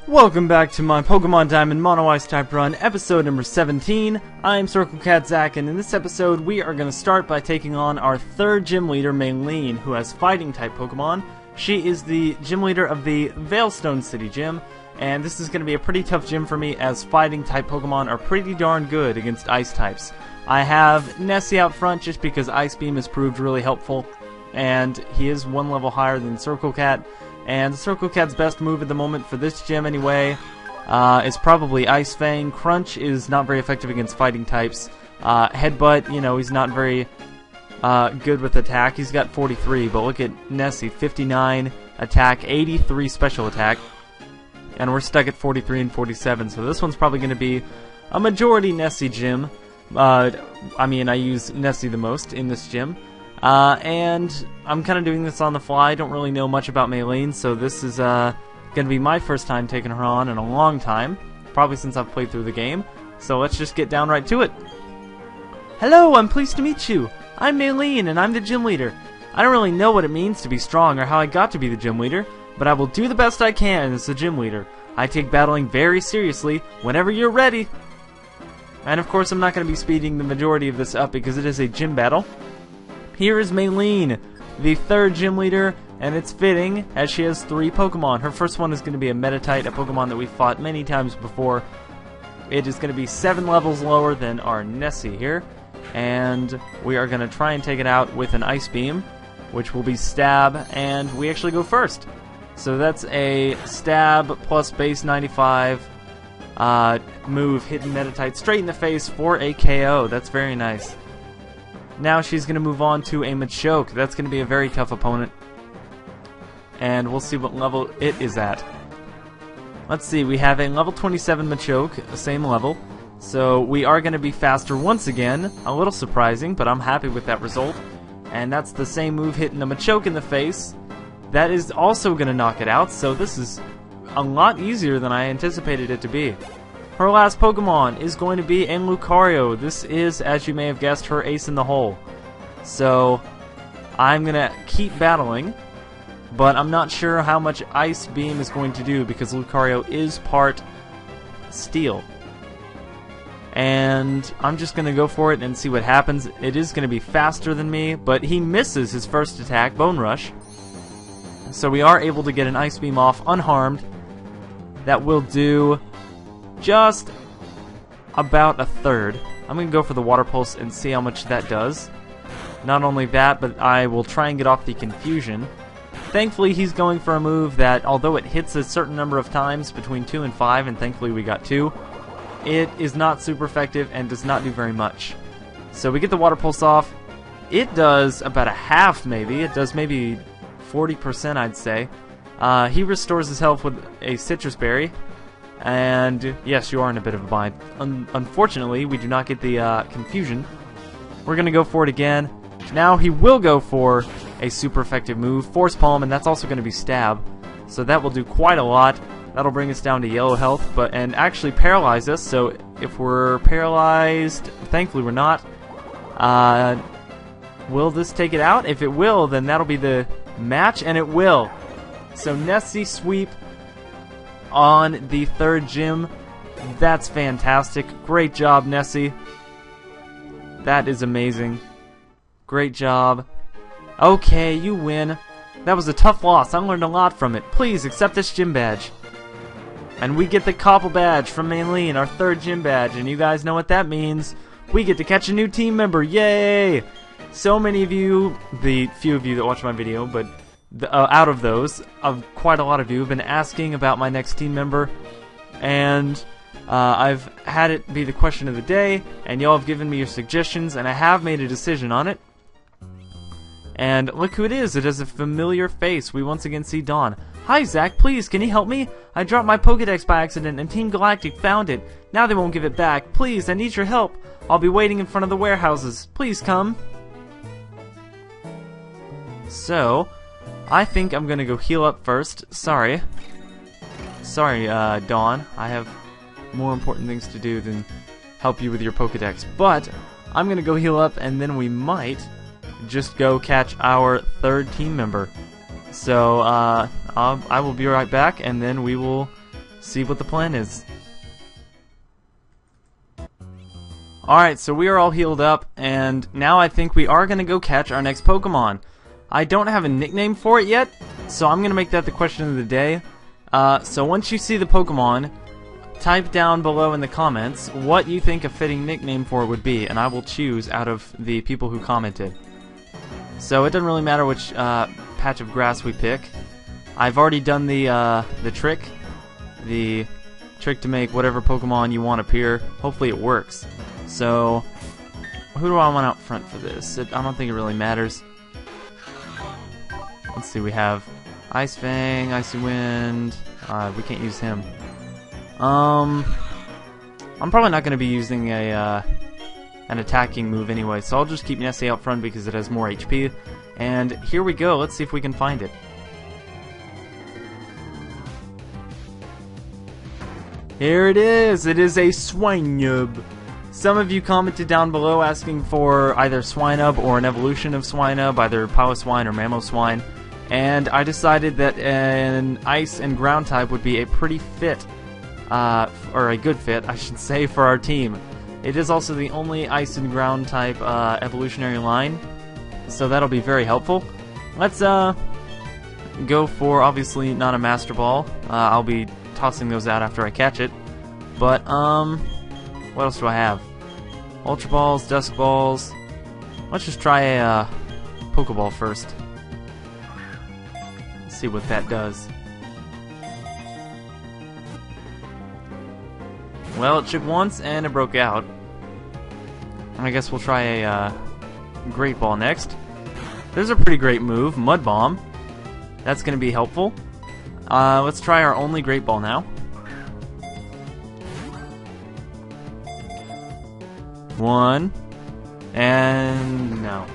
Welcome back to my Pokemon Diamond Mono Ice type run, episode number 17. I'm circlecatzach, and in this episode we are going to start by taking on our third gym leader, Maylene, who has fighting type Pokemon. She is the gym leader of the Veilstone City gym, and this is going to be a pretty tough gym for me as fighting type Pokemon are pretty darn good against ice types. I have Nessie out front just because Ice Beam has proved really helpful, and he is one level higher than Circlecat. And Circlecat's best move at the moment for this gym anyway is probably Ice Fang. Crunch is not very effective against fighting types. Headbutt, you know, he's not very good with attack. He's got 43, but look at Nessie, 59 attack, 83 special attack. And we're stuck at 43 and 47, so this one's probably going to be a majority Nessie gym. I mean, I use Nessie the most in this gym. And I'm kind of doing this on the fly. I don't really know much about Maylene, so this is going to be my first time taking her on in a long time, probably since I've played through the game. So let's just get down right to it. Hello, I'm pleased to meet you. I'm Maylene, and I'm the gym leader. I don't really know what it means to be strong or how I got to be the gym leader, but I will do the best I can as the gym leader. I take battling very seriously whenever you're ready. And of course, I'm not going to be speeding the majority of this up because it is a gym battle. Here is Maylene, the third gym leader, and it's fitting as she has 3 Pokemon. Her first one is going to be a Meditite, a Pokemon that we've fought many times before. It is going to be 7 levels lower than our Nessie here, and we are going to try and take it out with an Ice Beam, which will be Stab, and we actually go first. So that's a Stab plus base 95 move, hitting Meditite straight in the face for a KO. That's very nice. Now she's going to move on to a Machoke. That's going to be a very tough opponent. And we'll see what level it is at. Let's see, we have a level 27 Machoke, the same level. So we are going to be faster once again. A little surprising, but I'm happy with that result. And that's the same move hitting the Machoke in the face. That is also going to knock it out, so this is a lot easier than I anticipated it to be. Her last Pokemon is going to be a Lucario. This is, as you may have guessed, her ace in the hole. So, I'm going to keep battling, but I'm not sure how much Ice Beam is going to do because Lucario is part Steel. And I'm just going to go for it and see what happens. It is going to be faster than me, but he misses his first attack, Bone Rush. So we are able to get an Ice Beam off unharmed. That will do just about a third. I'm going to go for the Water Pulse and see how much that does. Not only that, but I will try and get off the Confusion. Thankfully, he's going for a move that, although it hits a certain number of times, between 2 and 5, and thankfully we got 2, it is not super effective and does not do very much. So we get the Water Pulse off. It does about a half, maybe. It does maybe 40%, I'd say. He restores his health with a Citrus Berry. And yes, you are in a bit of a bind. Unfortunately, we do not get the Confusion. We're going to go for it again. Now he will go for a super effective move, Force Palm, and that's also going to be Stab. So that will do quite a lot. That'll bring us down to yellow health, and actually paralyze us. So if we're paralyzed, thankfully we're not. Will this take it out? If it will, then that'll be the match, and it will. So Nessie sweep on the third gym. That's fantastic. Great job, Nessie. That is amazing. Great job. Okay, you win. That was a tough loss. I learned a lot from it. Please accept this gym badge. And we get the Koppel badge from Maylene, our third gym badge. And you guys know what that means. We get to catch a new team member. Yay! So many of you, the few of you that watch my video, but out of those, quite a lot of you have been asking about my next team member, and I've had it be the question of the day, and y'all have given me your suggestions, and I have made a decision on it. And look who it is. It has a familiar face. We once again see Dawn. Hi, Zach. Please, can you help me? I dropped my Pokedex by accident, and Team Galactic found it. Now they won't give it back. Please, I need your help. I'll be waiting in front of the warehouses. Please come. So, I think I'm gonna go heal up first. Sorry, Dawn. I have more important things to do than help you with your Pokedex. But I'm gonna go heal up, and then we might just go catch our third team member. So I will be right back, and then we will see what the plan is. Alright, so we are all healed up, and now I think we are going to go catch our next Pokemon. I don't have a nickname for it yet, so I'm going to make that the question of the day. So once you see the Pokemon, type down below in the comments what you think a fitting nickname for it would be, and I will choose out of the people who commented. So it doesn't really matter which patch of grass we pick. I've already done the trick to make whatever Pokemon you want appear. Hopefully it works. So, who do I want out front for this? I don't think it really matters. Let's see, we have Ice Fang, Icy Wind. We can't use him. I'm probably not going to be using an attacking move anyway, so I'll just keep Nessie out front because it has more HP. And here we go. Let's see if we can find it. Here it is! It is a Swinub. Some of you commented down below asking for either Swinub or an evolution of Swinub, either Piloswine or Mamoswine, and I decided that an Ice and Ground type would be a pretty fit, or a good fit, I should say, for our team. It is also the only Ice and Ground type evolutionary line, so that'll be very helpful. Let's go for, obviously, not a Master Ball. I'll be tossing those out after I catch it, but what else do I have? Ultra Balls, Dusk Balls. Let's just try a Pokeball first. Let's see what that does. Well, it shook once and it broke out. I guess we'll try a Great Ball next. There's a pretty great move, Mud Bomb. That's going to be helpful. Let's try our only Great Ball now. One, and no.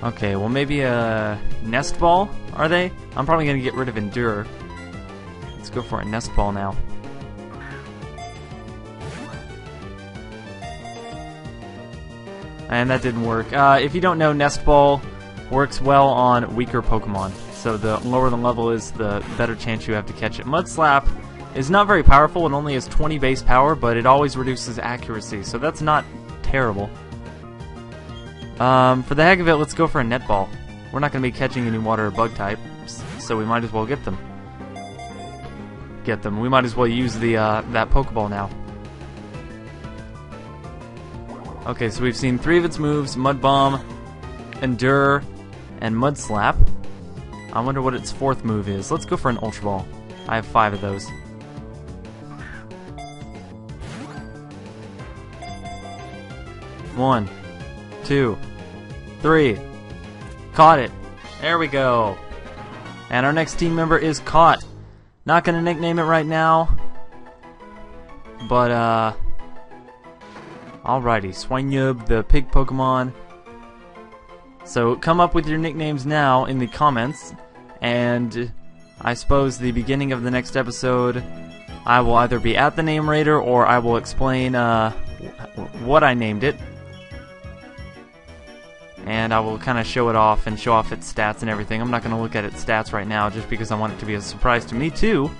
Okay, well maybe a Nest Ball, are they? I'm probably going to get rid of Endure. Let's go for a Nest Ball now. And that didn't work. If you don't know, Nest Ball works well on weaker Pokemon. So the lower the level is, the better chance you have to catch it. Mud Slap is not very powerful. It only has 20 base power, but it always reduces accuracy, so that's not terrible. For the heck of it, let's go for a Net Ball. We're not going to be catching any water or bug type, so we might as well get them. We might as well use the that Pokeball now. Okay, so we've seen 3 of its moves: Mud Bomb, Endure, and Mud Slap. I wonder what its 4th move is. Let's go for an Ultra Ball. I have 5 of those. One, 2, 3. Caught it. There we go. And our next team member is Caught. Not gonna nickname it right now, but alrighty, Swinub, the pig Pokemon. So come up with your nicknames now in the comments, and I suppose the beginning of the next episode I will either be at the Name Raider or I will explain what I named it. And I will kind of show it off and show off its stats and everything. I'm not going to look at its stats right now just because I want it to be a surprise to me too.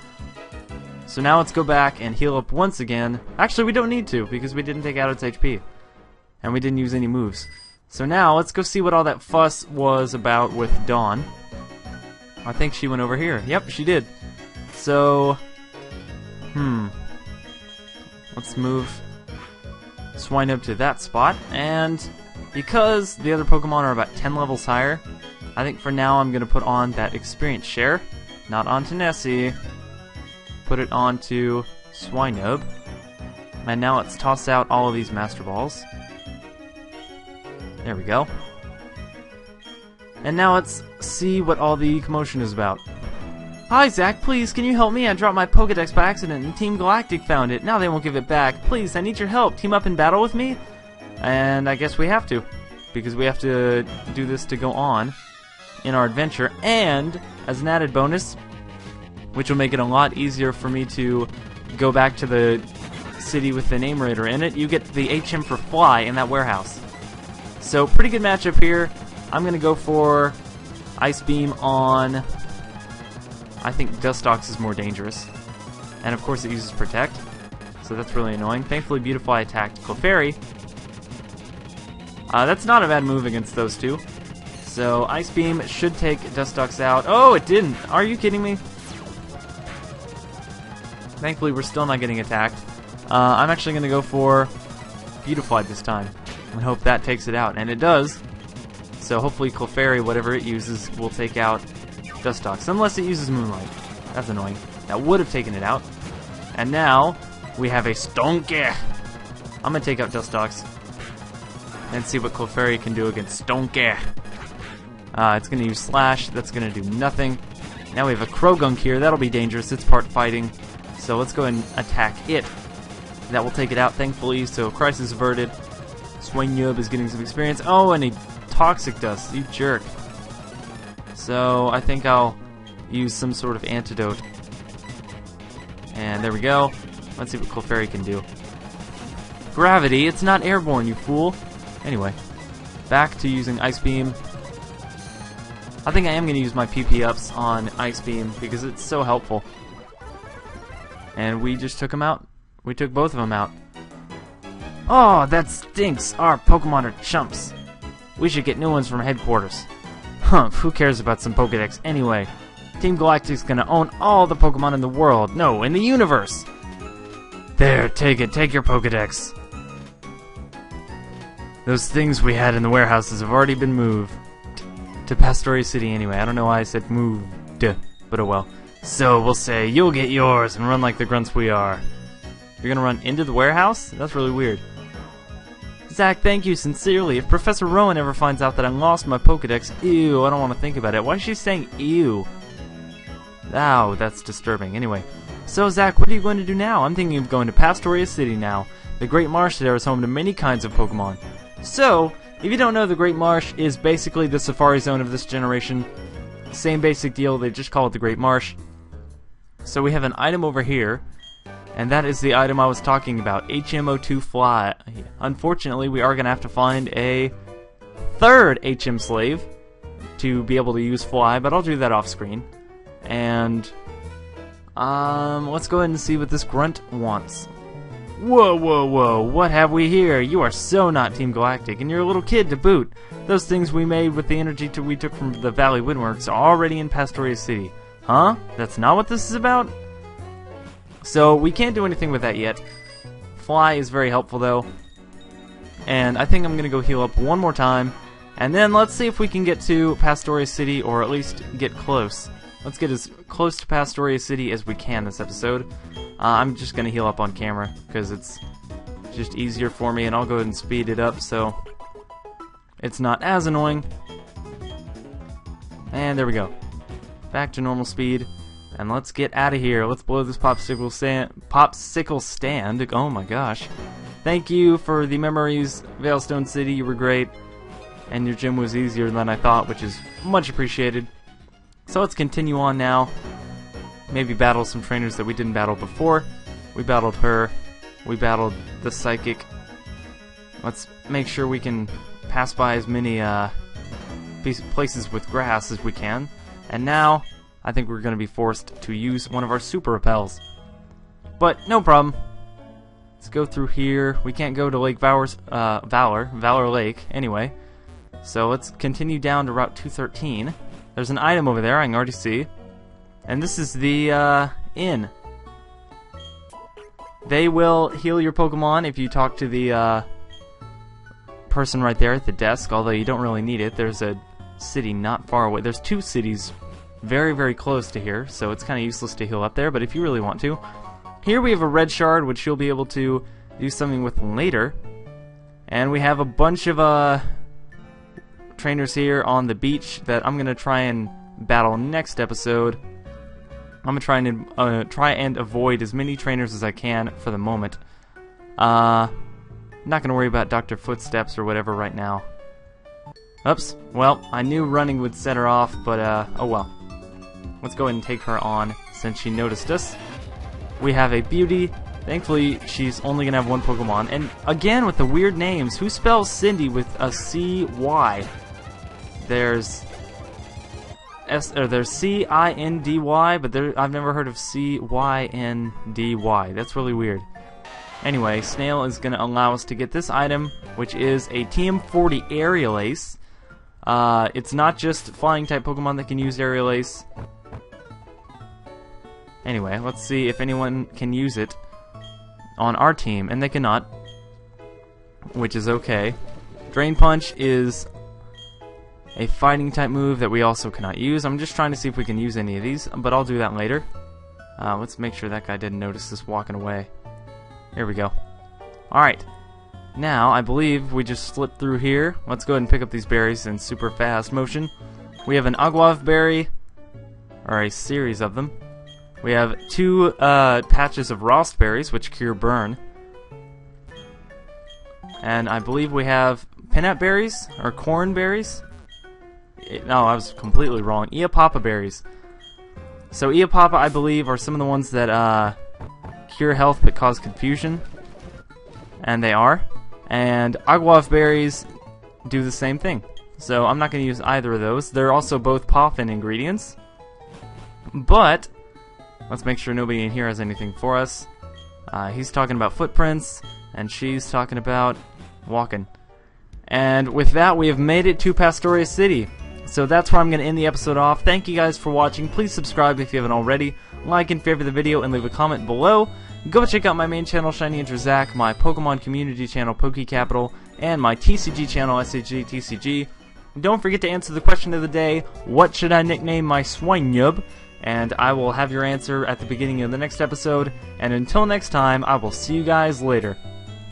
So now let's go back and heal up once again. Actually, we don't need to because we didn't take out its HP. And we didn't use any moves. So now let's go see what all that fuss was about with Dawn. I think she went over here. Yep, she did. So, let's move Swinub to that spot, and because the other Pokemon are about 10 levels higher, I think for now I'm going to put on that Experience Share. Not onto Nessie. Put it onto Swinub. And now let's toss out all of these Master Balls. There we go. And now let's see what all the commotion is about. Hi Zach, please can you help me? I dropped my Pokedex by accident and Team Galactic found it. Now they won't give it back. Please, I need your help. Team up in battle with me? And I guess we have to, because we have to do this to go on in our adventure. And as an added bonus, which will make it a lot easier for me to go back to the city with the Name Raider in it, you get the HM for Fly in that warehouse. So pretty good matchup here. I'm going to go for Ice Beam on... I think Dustox is more dangerous. And of course it uses Protect, so that's really annoying. Thankfully Beautifly attacked Clefairy. That's not a bad move against those two. So Ice Beam should take Dustox out. Oh, it didn't! Are you kidding me? Thankfully we're still not getting attacked. I'm actually going to go for Beautifly this time and hope that takes it out, and it does. So hopefully Clefairy, whatever it uses, will take out Dustox, unless it uses Moonlight. That's annoying. That would have taken it out. And now we have a Stonky. I'm going to take out Dustox and see what Clefairy can do against Stonky. It's going to use Slash. That's going to do nothing. Now we have a Krogunk here. That'll be dangerous. It's part fighting. So let's go ahead and attack it. That will take it out, thankfully. So crisis averted. Swinub is getting some experience. Oh, and he Toxic Dust. You jerk. So I think I'll use some sort of antidote. And there we go. Let's see what Clefairy can do. Gravity. It's not airborne, you fool. Anyway, back to using Ice Beam. I think I am going to use my PP ups on Ice Beam because it's so helpful. And we just took him out. We took both of them out. Oh, that stinks. Our Pokemon are chumps. We should get new ones from headquarters. Humph, who cares about some Pokedex anyway? Team Galactic's gonna own all the Pokemon in the world. No, in the universe. There, take it. Take your Pokedex. Those things we had in the warehouses have already been moved to Pastoria City anyway. I don't know why I said moved, but oh well. So we'll say you'll get yours and run like the grunts we are. You're gonna run into the warehouse? That's really weird. Zach, thank you sincerely. If Professor Rowan ever finds out that I lost my Pokedex, ew, I don't want to think about it. Why is she saying ew? Ow, that's disturbing. Anyway, so Zach, what are you going to do now? I'm thinking of going to Pastoria City now. The Great Marsh there is home to many kinds of Pokemon. So, if you don't know, the Great Marsh is basically the Safari Zone of this generation. Same basic deal, they just call it the Great Marsh. So we have an item over here. And that is the item I was talking about, HMO2 Fly. Unfortunately, we are going to have to find a third HM slave to be able to use Fly, but I'll do that off screen. And let's go ahead and see what this grunt wants. Whoa, whoa, whoa, what have we here? You are so not Team Galactic, and you're a little kid to boot. Those things we made with the energy we took from the Valley Windworks are already in Pastoria City. Huh? That's not what this is about? So we can't do anything with that yet. Fly is very helpful though. And I think I'm going to go heal up one more time. And then let's see if we can get to Pastoria City, or at least get close. Let's get as close to Pastoria City as we can this episode. I'm just going to heal up on camera because it's just easier for me, and I'll go ahead and speed it up so it's not as annoying. And there we go. Back to normal speed. And let's get out of here. Let's blow this popsicle stand. Oh my gosh. Thank you for the memories, Veilstone City. You were great. And your gym was easier than I thought, which is much appreciated. So let's continue on now. Maybe battle some trainers that we didn't battle before. We battled her. We battled the Psychic. Let's make sure we can pass by as many places with grass as we can. And now I think we're going to be forced to use one of our super repels. But no problem. Let's go through here. We can't go to Lake Valor Lake anyway. So let's continue down to Route 213. There's an item over there I can already see. And this is the inn. They will heal your Pokemon if you talk to the person right there at the desk, although you don't really need it. There's a city not far away. There's two cities very, very close to here, so it's kind of useless to heal up there, but if you really want to. Here we have a red shard, which you'll be able to do something with later. And we have a bunch of trainers here on the beach that I'm going to try and battle next episode. I'm going to try and avoid as many trainers as I can for the moment. Not going to worry about Dr. Footsteps or whatever right now. Oops. Well, I knew running would set her off, but oh well. Let's go ahead and take her on since she noticed us. We have a Beauty. Thankfully, she's only going to have one Pokemon. And again, with the weird names. Who spells Cindy with a C-Y? There's there's C-I-N-D-Y, but I've never heard of C-Y-N-D-Y. That's really weird. Anyway, Snail is going to allow us to get this item, which is a TM40 Aerial Ace. It's not just flying type Pokemon that can use Aerial Ace. Anyway, let's see if anyone can use it on our team, and they cannot, which is okay. Drain Punch is a fighting type move that we also cannot use. I'm just trying to see if we can use any of these, but I'll do that later. Let's make sure that guy didn't notice us walking away. Here we go. Alright. Now, I believe we just slipped through here. Let's go ahead and pick up these berries in super fast motion. We have an Agwave berry, or a series of them. We have 2 patches of Rost berries, which cure burn. And I believe we have Pinap berries, or corn berries. No, I was completely wrong. Eopapa berries. So Eopapa, I believe, are some of the ones that cure health but cause confusion. And they are. And Agwave berries do the same thing. So I'm not going to use either of those. They're also both Poffin ingredients. But let's make sure nobody in here has anything for us. He's talking about footprints, and she's talking about walking. And with that, we have made it to Pastoria City. So that's where I'm going to end the episode off. Thank you guys for watching. Please subscribe if you haven't already. Like and favorite the video, and leave a comment below. Go check out my main channel, Shiny Zach, my Pokemon community channel, Poke Capital, and my TCG channel, SAG TCG. Don't forget to answer the question of the day, what should I nickname my Swinub? And I will have your answer at the beginning of the next episode. And until next time, I will see you guys later.